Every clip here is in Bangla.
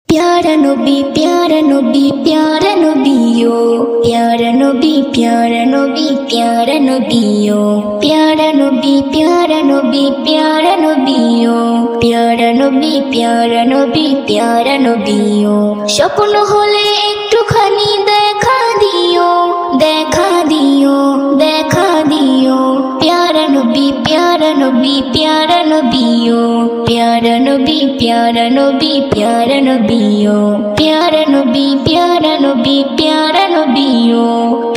प्यारा नबी प्यारा नबी प्यारा नबियो प्यारा नबी प्यारा नबी प्यारा नबियो प्यारा नबी प्यारा नबी प्यारा नबियो प्यारा नबी प्यारा नबी प्यारा नबियो স্বপ্ন হলে একটুখানি দেখা দিও দেখা দিও দেখা দিও प्यारा नबी प्यारा नबी प्यारा नबियो प्यारा नबी प्यारा नबी प्यारा नबियो प्यारा नबी प्यारा नबी प्यारा नबियो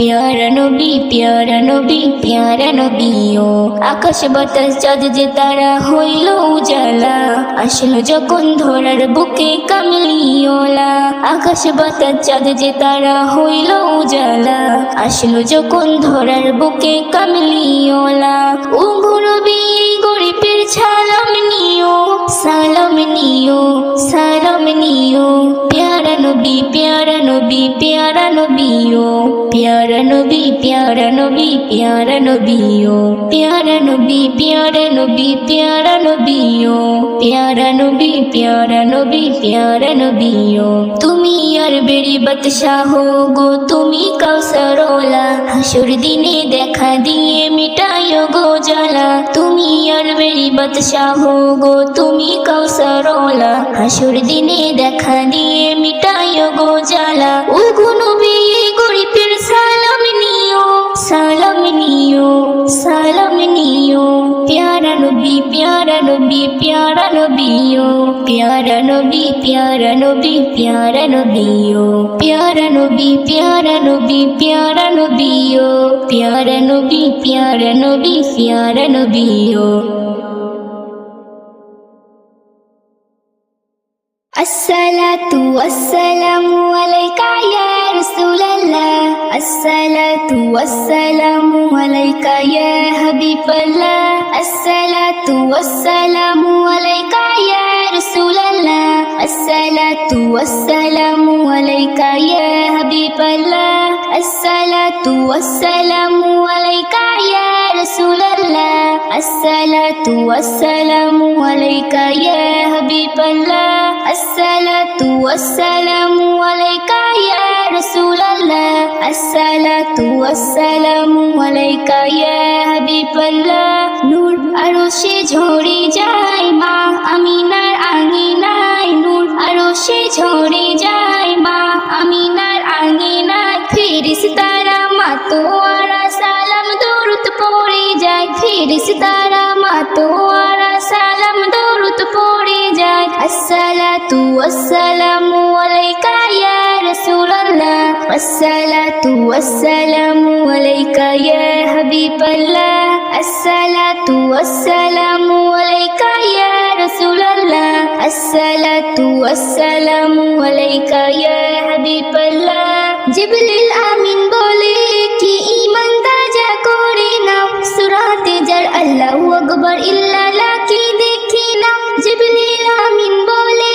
प्यारा नबी प्यारा नबी प्यारा नबियो আকাশ বাতাস চাঁদ যে তারা হইল উজালা আসলো যখন ধরার বুকে কামলিওলা আকাশ বাতাস চাঁদ যে তারা হইল উজালা আসলো যখন ধরার বুকে কামলিওলা ও নবী গরিবের সালাম নিও সালাম নিও সালাম নিও प्यारा नबी प्यारा नबी प्यारा नबियो प्यारा नबी प्यारा नबी प्यारा नबियो प्यारा नबी प्यारा नबी प्यारा नबियो प्यारा नबी प्यारा नबी प्यारा नबियो তুমি আর বেরি বাদশাহ গো তুমি কাউসারওয়ালা হাসর দিনে দেখা দিয়ে মিটাইও গো জ্বালা তুমি আর বেরি বাদশাহ গো তুমি কাউসারওয়ালা হাসর দিনে দেখা দিয়ে মিটাইও গো জ্বালা ও গো নবী গরিবের সালাম নিও সালাম নিও সালাম নিও प्यारा नबी प्यारा नबी प्यारा नबियो प्यारा नबी प्यारा नबी प्यारा नबियो प्यारा नबी प्यारा नबी प्यारा नबियो प्यारा नबी प्यारा नबी प्यारा नबियो अस्सलातु वस्सलामु अलैका या रसूलल्लाह अस्सलातु वस्सलामु अलैका या हबीबल्लाह अस्सलातु वस्सलामु अलैका या रसूलल्लाह अस्सलातु वस्सलामु अलैका या हबीबल्लाह अस्सलातु वस्सलामु अलैका या रसूलल्लाह अस्सलातु वस्सलामु अलैका या हबीबल्लाह अस्सलातु वस्सलामु अलैका या रसूलल्लाह अस्सलातु वस्सलामु अलैका या हबीबल्लाह नूर আরশে ঝরে যায় মা আমিনার আঙিনায় নূর আরশে ঝরে যায় মা আমিনার আঙিনায় ফেরেশতারা মাতোয়ারা সালাম দরুদ পড়ে যায় ফেরেশতারা মাতোয়ারা সালাম দরুদ পড়ে যায় अस्सलातु वस्सलामु अलैका या रसूलल्लाह अस्सलातु वस्सलामु अलैका या हबीबल्लाह अस्सलातु वस्सलामु अलैका या रसूलल्लाह अस्सलातु वस्सलामु अलैका या हबीबल्लाह जिब्रील आमीन बोले कि ईमान ताजा करे नाও सूरते जार अल्लाहु अकबर इल्लाल्लाह की देखी नाও जिब्रील आमीन बोले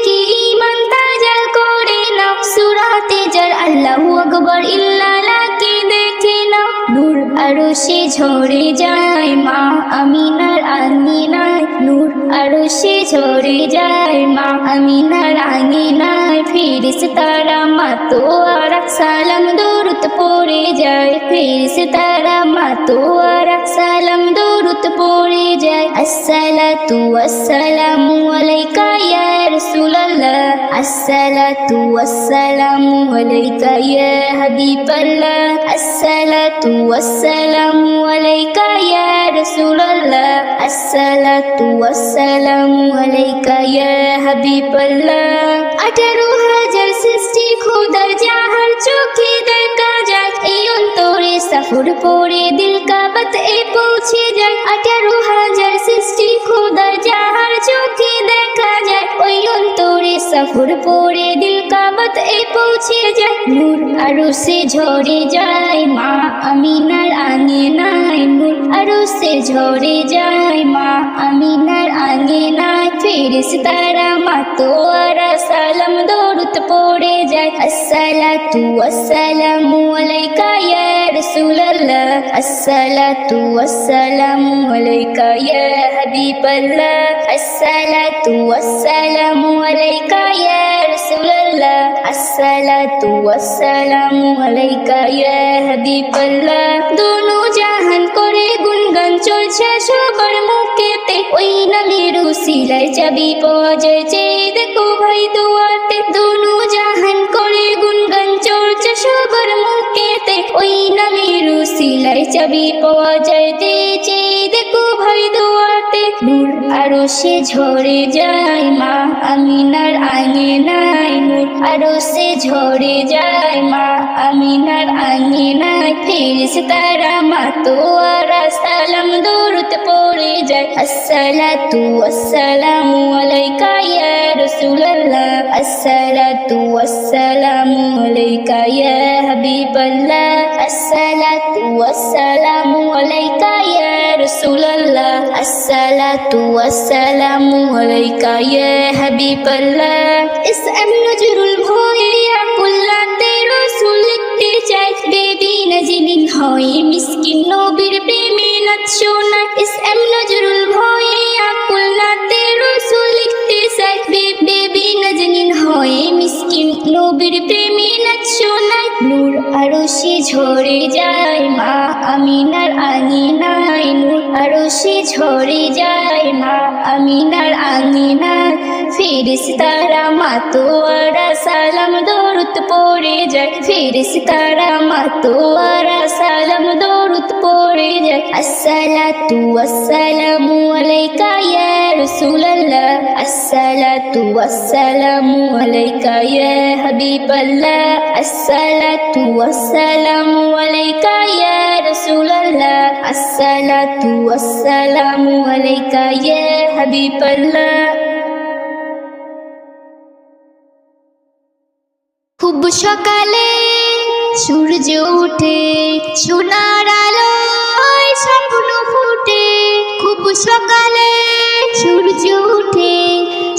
कि ईमान ताजा करे नाও सूरते जार अल्लाहु अकबर इल्लाल्लाह की देखी नाও नूर আরশে ঝরে যায় মা আমিনার আঙিনায় নূর আরশে ঝরে যায় মা আমিনার আঙিনায় ফেরেশতারা মাতোয়ারা সালাম দরুদ পড়ে যায় ফেরেশতারা মাতোয়ারা সালাম দরুদ পড়ে যায় अस्सलातु वस्सलामु अलैका या रसूलल्लाह अस्सलातु वस्सलामु अलैका या हबीबल्लाह अस्सलातु वस्सलामु अलैका या रसूलल्लाह अस्सलातु वस्सलामु अलैका या हबीबल्लाह 18,000 সৃষ্টি খোদার যাহার চোখে দেখা যায় এই অন্তরে সফর পড়ে দিল কাবাত এ পৌঁছে যায় 18,000 সৃষ্টি খোদার যাহার চোখে দেখা যায় ওই অন্তরে সফর পড়ে দিল কাবাত এ পৌঁছে যায় নূর আরশে ঝরে যায় মা আমিনার আঙিনায় নূর আরশে ঝরে যায় মা আমিনার আঙিনায় ফেরেশতারা মাতোয়ারা সালাম দরুদ পড়ে যায় अस्सलातु वस्सलामु अलैका या रसूलल्लाह अस्सलातु वस्सलामु अलैका या हबीबल्लाह अस्सलातु वस्सलामु अलैका या अस्सलातु वस्सलामु अलैका या হাবিবাল্লাহ दोनों জাহান করে গুনগান চলছে সবার মুখেতে ওই নামের উসিলায় চাবি পাওয়া যায় চেয়ে দেখো ভাই দুয়াতে दोनों জাহান করে গুনগান চলছে সবার মুখেতে ওই নামের উসিলায় চাবি পাওয়া যায় চেয়ে দেখো ভাই দুয়াতে নূর আরশে ঝরে যায় মা আমিনার আঙিনায় নূর আরশে ঝরে যায় মা আমিনার আঙিনায় ফেরেশতারা মাতোয়ারা সালাম দরুদ পড়ে যায় আসসালাতু ওয়াসসালামু আলাইকা ইয়া রাসূলুল্লাহ আসসালাতু ওয়াসসালামু আলাইকা ইয়া হাবিবাল্লাহ আসসালাতু ওয়াসসালামু আলাইকা ইয়া রাসূলুল্লাহ আসসালাতু ওয়াসসালামু আলাইকা ইয়া হাবিবাল্লাহ ইসআম নজরুল ভয়ে আকুল্লাতে রাসূল লিখতে চাই বেবি নাজিনিন হয় মিসকিন নবীর প্রেমে নাচ শোনা ইসআম নজরুল ভয়ে আকুল্লাতে রাসূল লিখতে চাই বেবি নাজিনিন হয় মিসকিন নবীর প্রেমে নাচ শোনা নূর আরশে ঝরে যায় মা আমিনার আঙিনায় নূর আরশে ঝরে যায় মা আমিনার আঙিনায় ফেরেশতারা মাতোয়ারা সালাম দরুদ পড়ে যায় ফেরেশতারা মাতোয়ারা সালাম দরুদ পড়ে যায় আসসালাতু ওয়াসসালামু আলাইকা ইয়া রাসূলুল্লাহ আসসালাতু ওয়াসসালামু আলাইকা ইয়া হাবিবাল্লাহ আসসালাতু ওয়াসসালামু আলাইকা ইয়া রাসূলুল্লাহ আসসালাতু ওয়াসসালামু আলাইকা ইয়া হাবিবাল্লাহ খুব সকালে সূর্য ওঠে সোনার আলোয় স্বপ্ন ফুটে খুব সকালে সূর্য ওঠে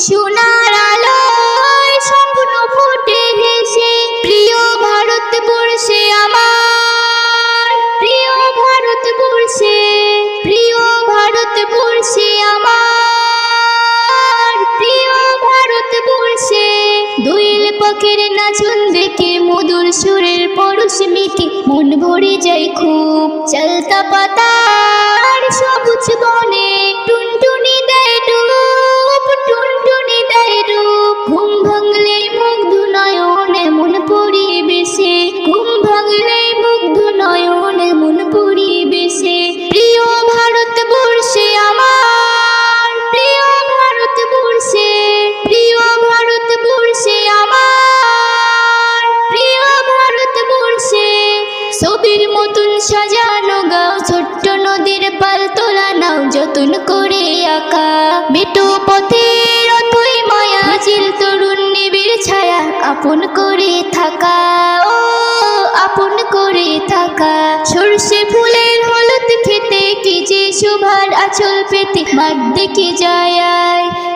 সোনার আলোয় স্বপ্ন ফুটে হেসে প্রিয় ভারতবর্ষে আমার প্রিয় ভারতবর্ষে প্রিয় ভারতবর্ষে আমার প্রিয় ভারতবর্ষে দোয়েল পাখির নাচন দেখে মধুর সুরের পরশ মেখে মন ভরে যায় খুব চালতা পাতার সবুজ বনে টুনটুনি দেয় ডুব টুনটুনি দেয় রূপ ঘুম ভাঙলে মুগ্ধ নয়নে মন পরিবেশে ঘুম ভাঙলে মুগ্ধ নয়নে মন পরিবেশে প্রিয় ভারতবর্ষে আমার প্রিয় ভারতবর্ষে প্রিয় ভারতবর্ষে আমার প্রিয় ভারতবর্ষে ছবির মতন সাজানো গাও ছোট্ট নদীর পাল তোলা নাও যতন করে আঁকা মেটো পথের অথই মায়া চিল তরুণ নিবিড় ছায়া আপন করে থাকা ও আপন করে থাকা সর্ষে ফুলের হলুদ খেতে কি যে শোভার আঁচল পেতে মাঠ দেখে যায়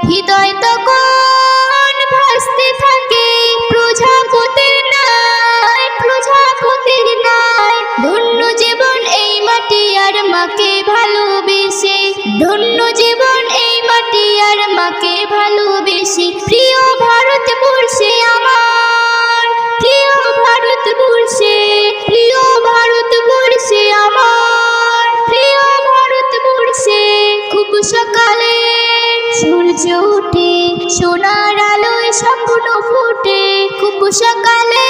হৃদয় তখন ভাসতে থাকে প্রজাপতির নাই প্রজাপতির নাই ধন্য জীবন এই মাটি আর মাকে ভালোবেসে ধন্য জীবন এই মাটি আর মাকে ভালোবেসে প্রিয় ভারতবর্ষে আমার প্রিয় ভারতবর্ষে প্রিয় ভারতবর্ষে আমার প্রিয় ভারতবর্ষে খুব সকালে সূর্য ওঠে সোনার আলোয় স্বপ্ন ফুটে খুব সকালে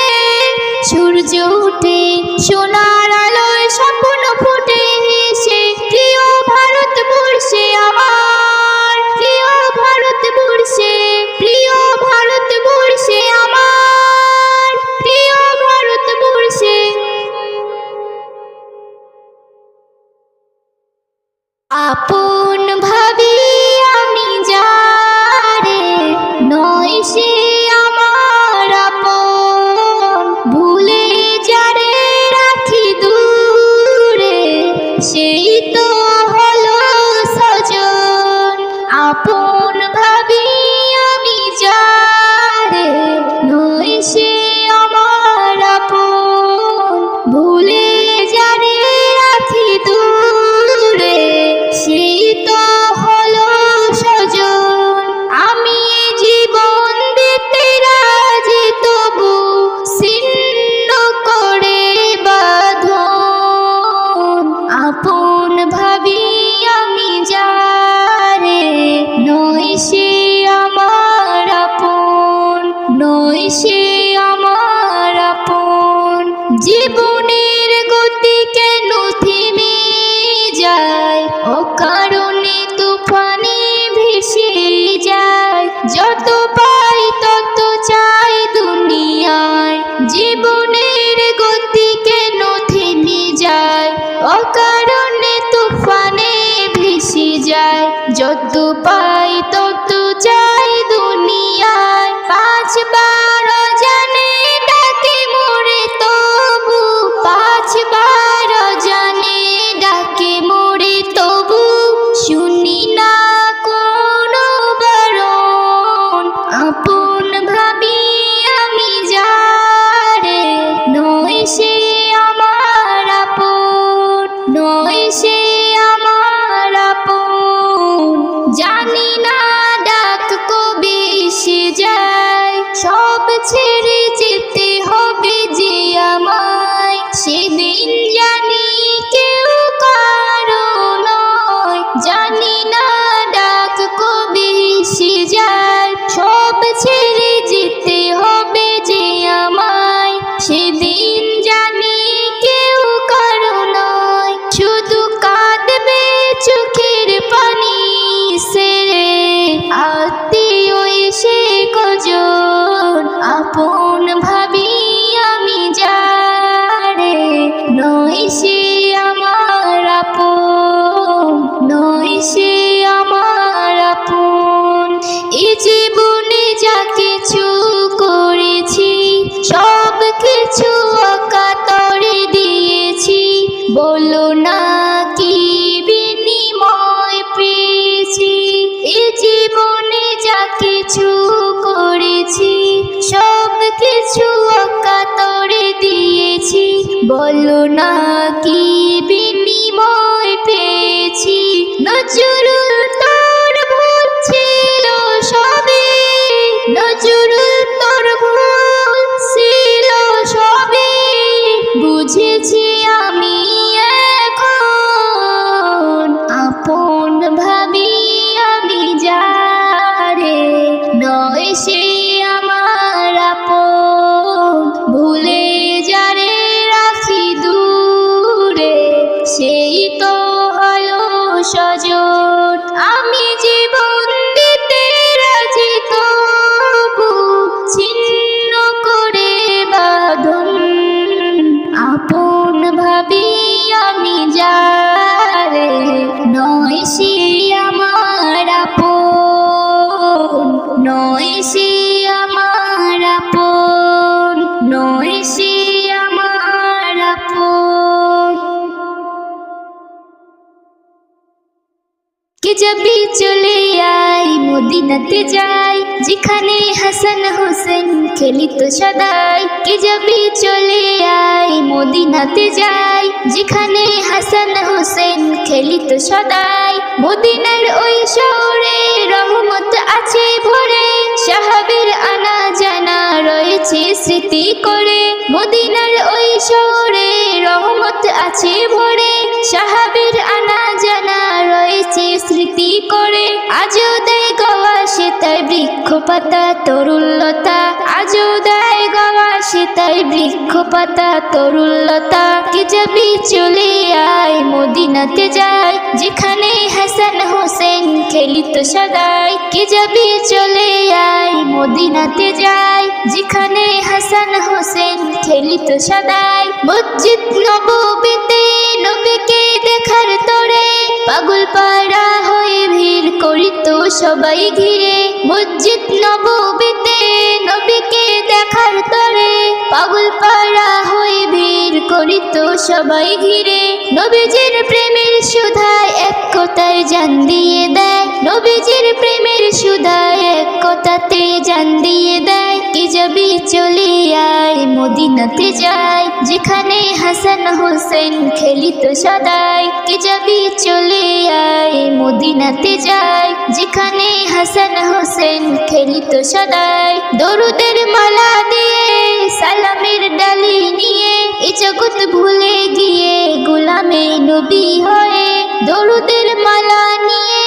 সূর্য ওঠে সোনার আলোয় স্বপ্ন ফুটে হেসে প্রিয় ভারতবর্ষে আমার প্রিয় ভারতবর্ষে প্রিয় ভারতবর্ষে আমার প্রিয় ভারতবর্ষে আপন ভাবি আমি যারে নয় সে আমার আপন ভুলে যারে রাখি সে আমার আপন। জীবনের গতি কেন থেমে যায়, অকারণে তুফানে ভেসে যায়। যত পাই তত চাই দুনিয়ায়, জীবনের গতি কেন থেমে যায়, অকারণে তুফানে ভেসে যায়। যত পাই তত চাই দুনিয়ায়। পাঁচবার জানে ডাকে মোরে তবু, পাঁচবার জানে ডাকে মোরে তবু, শুনি না কোনো বারণ। আপন ভাবি আমি যারে, নয় সে আমার আপন, নয় সে আমার আপন। জানি না ডাক কবে এসে যায়, সব ছেড়ে যেতে হবে যে আমায়। সেদিন জানি কেউ কারো নয়, জানি না ডাক কবে এসে যায়, সব ছেড়ে যেতে হবে যে আমায়। সেদিন জানি কেউ কারো নয়, শুধু কাঁদবে চোখের পানি সেরে। আত্মীয় এসে কজন, আপন ভাবি আমি যারে, নয় সে আমার আপন, নয় সে আমার আপন। এ জীবনে যা কিছু করেছি, সব কিছু অকাতরে দিয়েছি। বলো না কি বিনিময় পেয়েছি, এ জীবনে যা কিছু করেছি, সব কিছু অকাতরে দিয়েছি। বলো না কি বিনিময় পেয়েছি। নজরুল তোর ভুল ছিল সবে, নজরুল তোর ভুল ছিল সবে, বুঝেছি আমি এখন। আপন ভাবি আমি যারে, নয় সে আমার আপন। ভুলে যারে রাখি দূরে, সেই তো হলো সজন। আমি জীবন দিতে রাজি তবু, ছিন্ন করে বাঁধন। আপন ভাবি আমি যারে, নয় সে আমার আপন, নয় সে আমার আপন, নয় সে আমার আপন। কে যাবি চলে আয় মদিনাতে যাই, যেখানে হাসান হোসেন খেলিত সদাই। কে যাবি চলে আয় মদিনাতে যাই, যেখানে হাসান হোসেন খেলিত সদাই। মদিনার ওই শহরে রহমত আছে ভরে, সাহাবের আনা জানা রয়েছে স্মৃতি করে। মদিনার ওই শহরে রহমত আছে ভরে, সাহাবের আনা জানা রয়েছে স্মৃতি করে। আজও দেয় গাওয়া সে তাই বৃক্ষ পাতা তরুলতা, আজও দেয় গাওয়া সে তাই বৃক্ষ পাতা তরুলতা। কে যাবি চলে আয় মদিনাতে যাই, যেখানে হাসান হোসেন খেলিত সদাই। কে যাবি চলে আয় মদিনাতে যাই, যেখানে হাসান হোসেন খেলিত সদাই। মসজিদ নববীতে নবীকে দেখার তরে, পাগল পাড়া হয়ে ভিড় করিত সবাই ঘিরে। মসজিদ নববীতে নবীকে দেখার তরে, পাগল পাড়া হয়ে ভিড় করিত সবাই ঘিরে। নবীজির প্রেমের সুধায় এক কথায় জান দিয়ে দেয়, নবীজির প্রেমের সুধায় এক কথাতে জান দিয়ে দেয়। কে যাবি চলে আয় মদিনাতে যাই, যেখানে হাসান হোসেন খেলিত সদাই। কে যাবি চলে আয় মদিনাতে যাই, যেখানে হাসান হোসেন খেলিত সদাই। দরুদের মালা দিয়ে সালামের ডালি নিয়ে, এ জগৎ ভুলে গিয়ে গোলামে নবী হয়ে। দরুদের মালা নিয়ে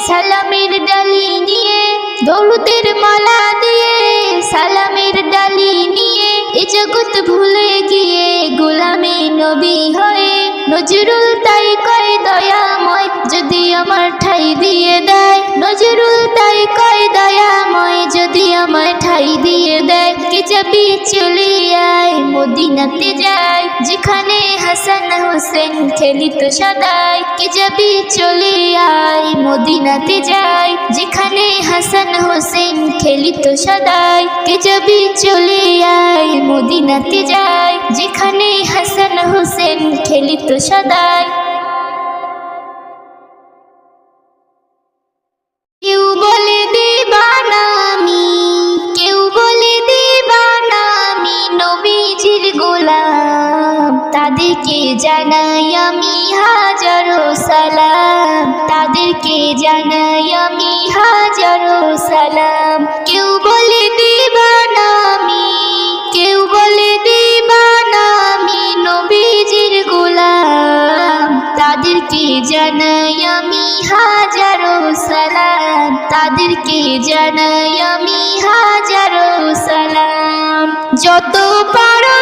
সালামের ডালি নিয়ে, দরুদের মালা দিয়ে সালামের ডালি জগৎ ভুলে গিয়ে গোলামে নবী হয়ে। নজরুল তাই কয় দয়াময় যদি আমার ঠাই দিয়ে দেয়, নজরুল তাই কয় দয়াময় যদি আমার ঠাই দিয়ে দেয়। কে যাবি চলে আয় মদিনাতে যাই, যেখানে হাসান হোসেন খেলিত সদাই। কে যাবি চলে আয় মদিনাতে যাই, যেখানে হাসান হোসেন খেলিত সদাই। কে যাবি চলে আয় মদিনাতে যাই, যেখানে হাসান হোসেন খেলিত সদাই। কেউ বলে দিবানা আমি, কেউ বলে দিবানা আমি নবীজির গোলাম। তাদেরকে জানাই আমি হাজারো সালাম, তাদেরকে জানাই আমি হাজারো সালাম। কেউ বলে দিবানা আমি, কেউ বলে দিবানা আমি নবীজির গোলাম। তাদেরকে জানাই আমি হাজারো সালাম, তাদেরকে জানাই আমি হাজারো সালাম। যত পারো,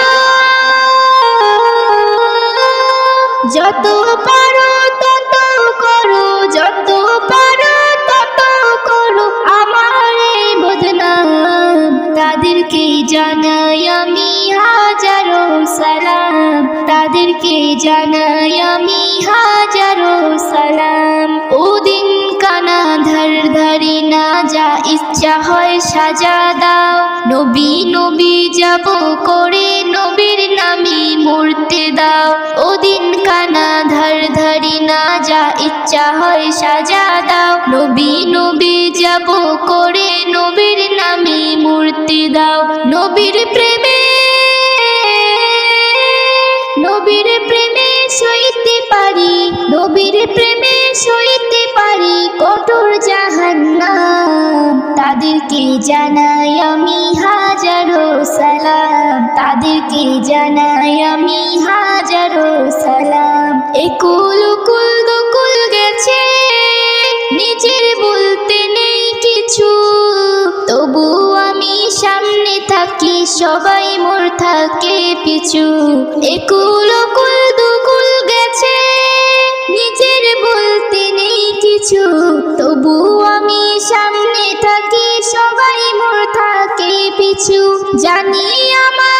যত পারো তত করো, যত পারো তত করো আমার এই বদনাম। তাদেরকে জানাই আমি হাজারো সালাম, তাদেরকে জানাই আমি হাজারো সালাম। ওদিন কানা ধার ধারি না যা ইচ্ছা হয় সাজা দাও, নবী নবী যাব করে নবীর নামে মরতে দাও। ওদিন কানা ধার ধারি না যা ইচ্ছা হয় সাজা দাও, নবী নবী যাব করে নবীর নামে মরতে দাও। নবীর প্রেমে, নবীর প্রেমে সইতে পারি, নবীর প্রেমে সইতে পারি কঠোর জাহান্নাম। তাদেরকে জানাই আমি হাজারো সালাম, তাদেরকে জানাই আমি হাজারো সালাম। একুল কুল দুকুল গেছে নিজের বলতে নেই কিছু, তবু আমি সামনে থাকি সবাই মোর থাকে পিছু। একুল কুল দুকুল গেছে নিজের বলতে নেই কিছু, তবু আমি সামনে থাকি সবাই মোর থাকে পিছু। জানি আমার,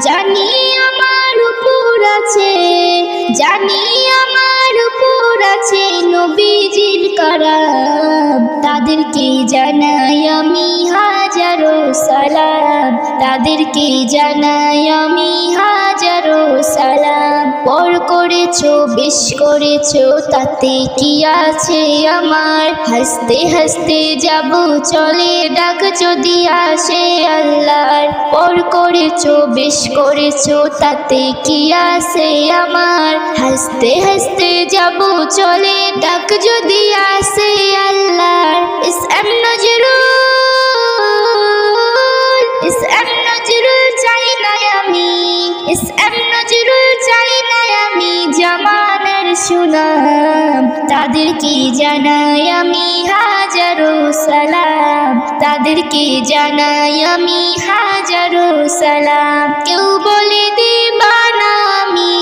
জানি আমার উপর আছে, জানি আমার উপর আছে নবীজির কারাম। তাদেরকে জানাই আমি হাজারো সালাম, তাদেরকে জানাই আমি হাজারো সালাম। পর করেছো বেশ করেছো তাতে কি আছে আমার, হাসতে হাসতে যাব চলে ডাক যদি আসে আল্লাহর। পর করেছো বেশ করেছো তাতে কি আছে আমার, হাসতে হাসতে যাব চলে ডাক যদি আসে আল্লাহর। ইসলাম নজরুল, ইসলাম নজরুল চাই না আমি, ইসলাম নজরুল চাই না আমি জামানের সুনাম। তাদেরকে জানাই আমি হাজারো সালাম, তাদেরকে জানাই আমি হাজারো সালাম। কেউ বলে দিবানা আমি,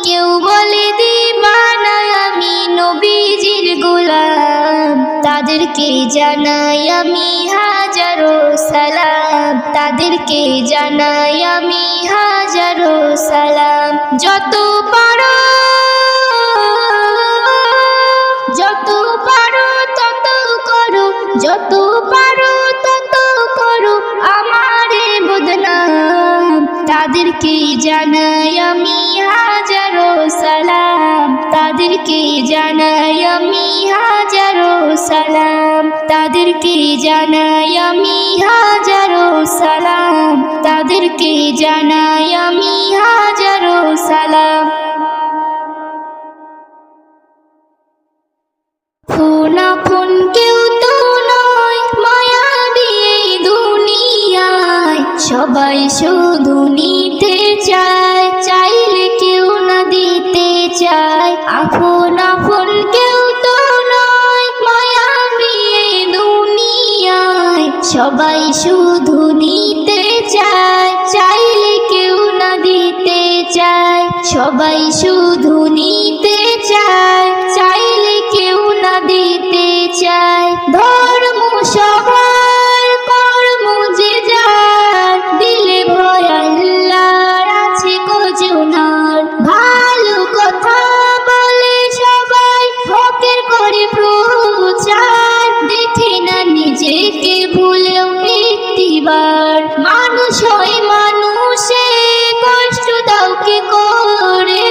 কেউ বলে দিবানা আমি নবীজির গোলাম। তাদেরকে জানাই আমি হাজারো সালাম, তাদেরকে জানাই আমি হাজারো সালাম। যত পারো, যত পারো তত করো, যত পারো তত করো আমার এই বদনাম। তাদেরকে জানাই আমি হাজারো সালাম, তাদেরকে জানাই আমি হাজারো সালাম, তাদেরকে জানাই আমি হাজারো সালাম, তাদেরকে জানাই আমি হাজারো সালাম। ফোন আপন কেউ তো নয় মায়াবী এই দুনিয়ায়, সবাই শুধু নিতে চায়, চাইলে কেউ না দিতে চায়। আপন আপন কেউ তো নয় মায়াবী এই দুনিয়ায়, সবাই শুধু নিতে চায়, চাইলে কেউ না দিতে চায়, সবাই শুধু নিতে চায়, চাইলে কেউ না দিতে চায়। ধর্ম সবার, কর্ম যে যার, দিলে ভয় আল্লাহর আছে কজনার। ভালো কথা বলে সবাই, হকের করে প্রচার, দেখে না নিজেকে ভুলেও একটিবার। মানুষ হয় মানুষে, কষ্ট দাও কি করে,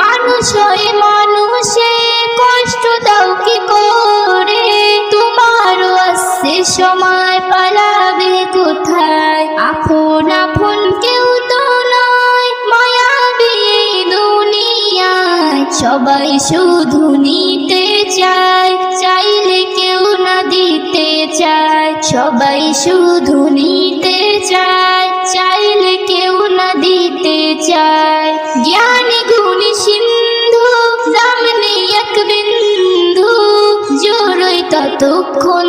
মানুষ হয় মানুষে, কষ্ট দাও কি করে। তোমারও আসছে সময়, পালাবে কোথায়, আপন আপন কেউ তো নয়, মায়াবী এই দুনিয়ায়। সবাই শুধু নিতে চায়, চাইলে কেউ না দিতে চায়, সবাই শুধু নিতে চায়, চাইলে কেউ না দিতে চায়। জ্ঞানী গুণী সিন্ধু, দাম নেই এক বিন্দু, জোরই ততক্ষণ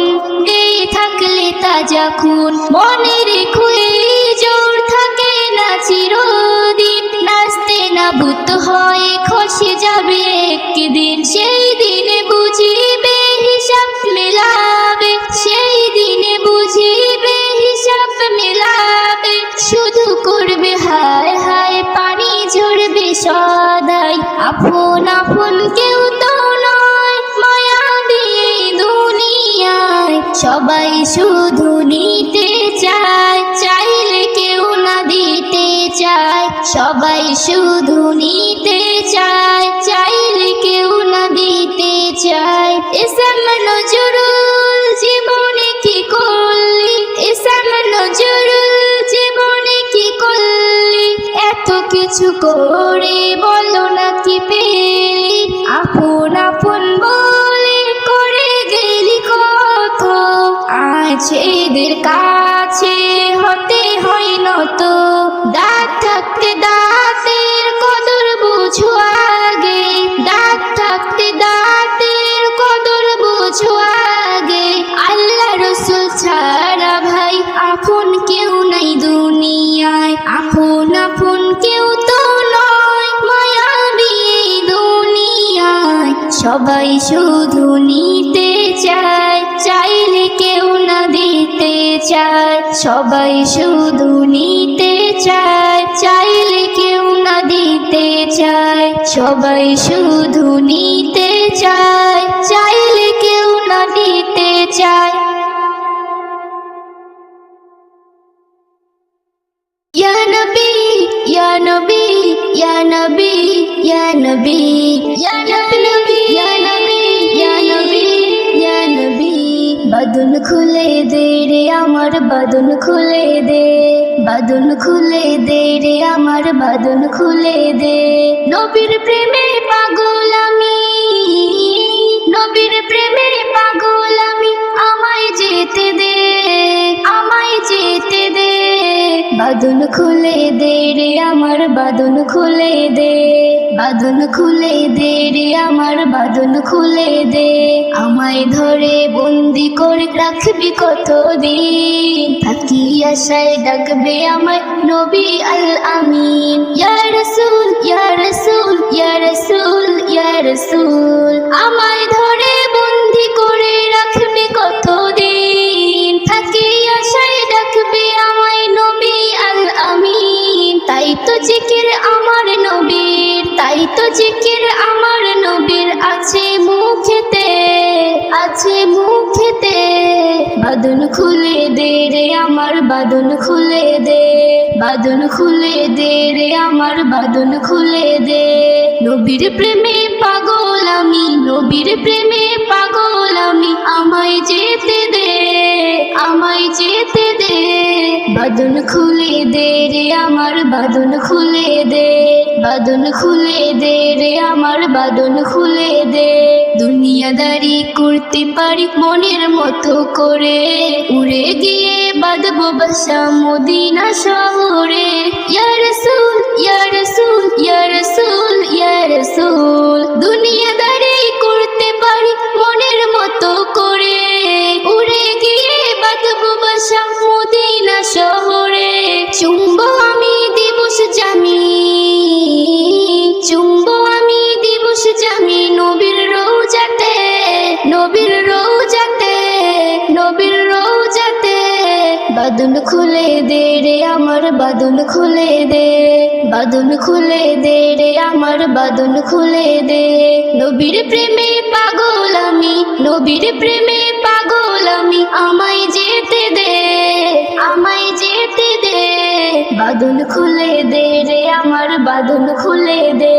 গেয়ে থাকলে তাজা খুন। মনে রেখো এই জোর থাকে না চিরদিন, নাচতে নাবুদ হয়ে খসে যাবে একদিন। সেই দিনে বুঝিবে হিসাব মেলাবে, সেই দিনে বুঝিবে হিসাব মেলাবে। শুধু করবে হায় হায়, পানি ঝরবে সদাই, আপন আপন কেউ তো নয়, মায়াবী এই দুনিয়ায়। সবাই শুধু নিতে চায়, চাইলে কেউ না দিতে চায়, সবাই শুধু নিতে চায়, চাইলে কেউ না দিতে চায়। ইসলাম নজরুল জীবনে কি করলি, ইসলাম নজরুল জীবনে কি করলি, এত কিছু করে বলো না কি পেলি, আপন আপন বলে করে গেলি কত। আজ এদের কাছে হতে হয় নত, দাঁত থাকতে দাঁতের কদর বুঝো আগে, দাঁত থাকতে দাঁতের কদর বুঝো আগে। আল্লাহ রসুল ছাড়া ভাই আপন কেউ নাই দুনিয়ায়, আপন আপন কেউ তো নয়, মায়াবী এই দুনিয়ায়। সবাই শুধু নিতে চায়, চাইলে কেউ না দিতে চায়, সবাই শুধু নিতে চায়, চাইলে কেউ না দিতে চায়, সবাই শুধু নিতে চায়, চাইলে কেউ না দিতে চায়। ইয়া নবী, ইয়া নবী, ইয়া নবী, ইয়া নবী, ইয়া নবী, ইয়া নবী, ইয়া নবী, ইয়া নবী। বাদন খুলে দে রে আমার, বাদন খুলে দে, বাদন খুলে দে রে আমার, বাদন খুলে দে। নবীর প্রেমে পাগল আমি, নবীর প্রেমে পাগল আমি, আমায় যেতে দে, আমায় যেতে দে। বাদন খুলে দে রে আমার, বাদন খুলে দে, বাদন খুলে দে রে আমার, বাদন খুলে দে। আমায় ধরে বন্দি করে রাখবি কতদিন, থাকি আশায় ডাকবে আমায় নবী আল আমিন। ইয়া রাসূল, ইয়া রাসূল, ইয়া রাসূল, ইয়া রাসূল। আমায় ধরে বন্দি করে রাখবে কতদিন, থাকি আশায় ডাকবে আমায় নবী আল আমিন। তাই তো জিকির আমার নবীর, তাই তো জিকির আমার নবীর আছে মুখেতে, আছে মুখেতে। বাদন খুলে দে রে আমার, বাদন খুলে দে, বাদন খুলে দে রে আমার, বাদন খুলে দে। নবীর প্রেমে পাগল আমি, নবীর প্রেমে পাগল আমি, আমায় যেতে দে, আমায় যেতে দে। বাদন খুলে দে রে আমার, বাদন খুলে দে, বাদন খুলে দে রে আমার, বাদন খুলে দে। দুনিয়াদারি করতে পারি মনের মতো করে, উড়ে গিয়ে বাঁধবো বাসা মদিনা শহরে। ইয়া রাসূল, ইয়া রাসূল, ইয়া রাসূল, ইয়া রাসূল। দুনিয়াদারি করতে পারি মনের মতো করে, উড়ে গিয়ে বাঁধবো বাসা মদিনা শহরে। বাঁধন খুলে দে রে আমার বাঁধন খুলে দে, বাঁধন খুলে দে রে আমার বাঁধন খুলে দে। নবীর প্রেমে পাগল আমি, নবীর প্রেমে পাগল আমি, আমায় যেতে দে, আমায় যেতে দে। বাঁধন খুলে দে রে আমার বাঁধন খুলে দে,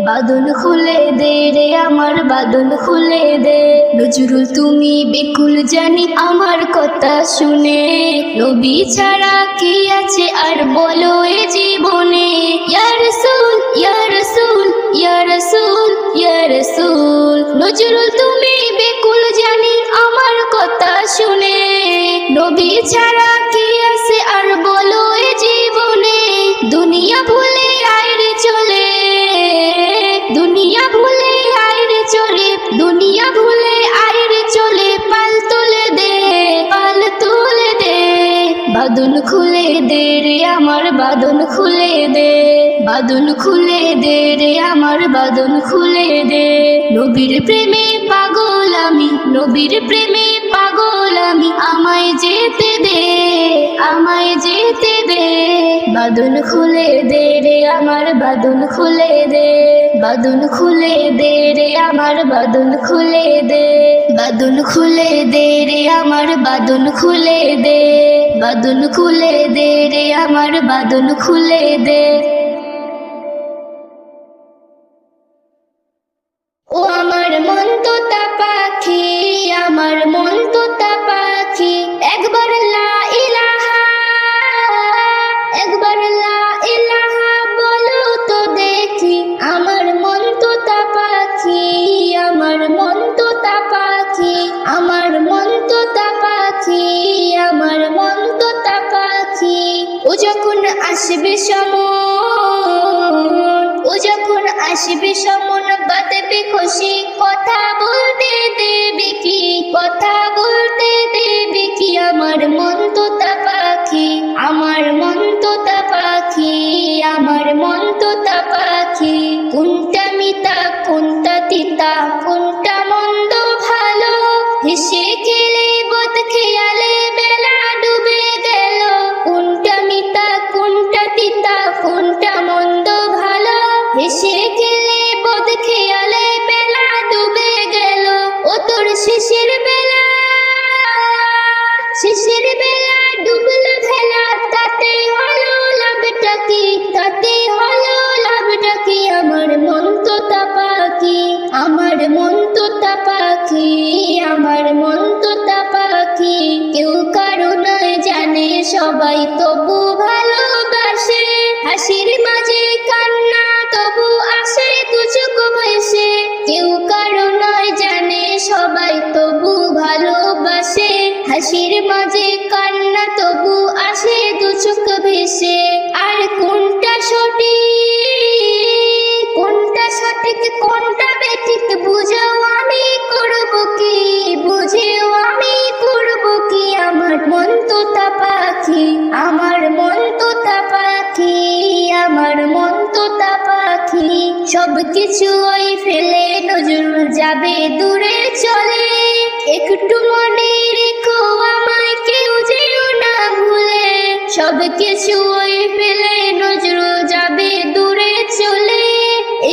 বাঁধন খুলে দে রে আমার বাঁধন খুলে দে। নজরুল তুমি বেকুল জানি আমার কথা শুনে, নবী ছাড়া কি আছে আর বলো এ জীবনে। ইয়া রাসূল ইয়া রাসূল ইয়া রাসূল ইয়া রাসূল, নজরুল তুমি বেকুল জানি আমার কথা শুনে, নবী ছাড়া কি আছে আর বলো এ জীবনে। দুনিয়া ভুলে আইরে চলে, দুনিয়া ভুলে আইরে চলে, দুনিয়া ভুলে আইরে চলে, পাল তুলে দে, পাল তুলে দে। বাঁধন খুলে দে রে আমার বাঁধন খুলে দে, বাঁধন খুলে দে রে আমার বাঁধন খুলে দে। নবীর প্রেমে পাগল আমি, নবীর প্রেমে পাগল আমি, আমায় যেতে দে, আমায় যেতে দে। বাঁধন খুলে দে রে আমার বাঁধন খুলে দে, বাঁধন খুলে দে রে আমার বাঁধন খুলে দে। বাঁধন খুলে দে রে আমার বাঁধন খুলে দে, বাঁধন খুলে দে রে আমার বাঁধন খুলে দে। ও আমার মন তোতা পাখি, আমার মন তোতা পাখি, একবার লা ইলাহা, একবার লা ইলাহা বলো তো দেখি। আমার মন তোতা পাখি, আমার মন তোতা পাখি, আমার মন তোতা পাখি, আমার মন তোতা পাখি। ও যখন আসবে সমন, ও যখন আসবে সমন, বাঁধবে খুশি, কথা বলতে দেবে কি, কথা বলতে দেবে কি। আমার মন তোতা পাখি, আমার মন তোতা পাখি, আমার মন তোতা পাখি। কোনটা মিতা কোনটা তিতা, কোনটা মন্দ ভালো, হেসে খেলে বদ খেয়ালে বেলা ডুবে গেল। কোনটা মিতা কোনটা তিতা, কোনটা মন্দ ভালো, হেসে খেলে বদ খেয়ালে বেলা ডুবে গেল। ও তোর শেষের বেলা, শেষের বেলা ডুবলো ভেলা, তাতে হলো লাভটা কি, তাতে হলো লাভটা কি। আমার মন তোতা পাখি, আমার মন তোতা পাখি, আমার মন তোতা পাখি। কেউ কারো নয় জানে সবাই তবু ভালোবাসে, হাসির মাঝে কান্না তবু আসে দু চোখ ভেসে। কেউ কারো নয় জানে সবাই তবু ভালোবাসে, হাসির মাঝে কান্না তবু আসে দু চোখ ভেসে। আর কোনটা সঠিক, কোনটা সঠিক কোনটা বেঠিক, বুঝাও আমি করব কি, বুঝেও আমি করব কি। আমার মন তোতা পাখি, আমার মন তোতা পাখি, আমার মন তোতা পাখি। সব কিছু ওই ফেলে নজরুল যাবে দূরে চলে, একটু মনে রেখো আমায় কেউ যেও না ভুলে। সব কিছু ওই ফেলে নজরুল যাবে দূরে চলে,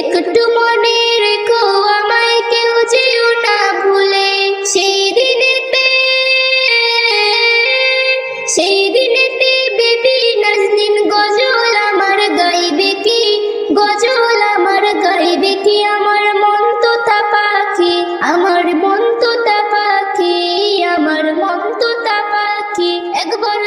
একটু মনে রেখো আমায় কেউ যেও না ভুলে। সেই দিনেতে, সেই দিনেতে বেবি নাজনীন গজল আমার গাইবে কি, গজল আমার গাইবে কি। আমার মন তোতা পাখি, আমার মন তোতা পাখি, আমার মন তোতা পাখি। একবার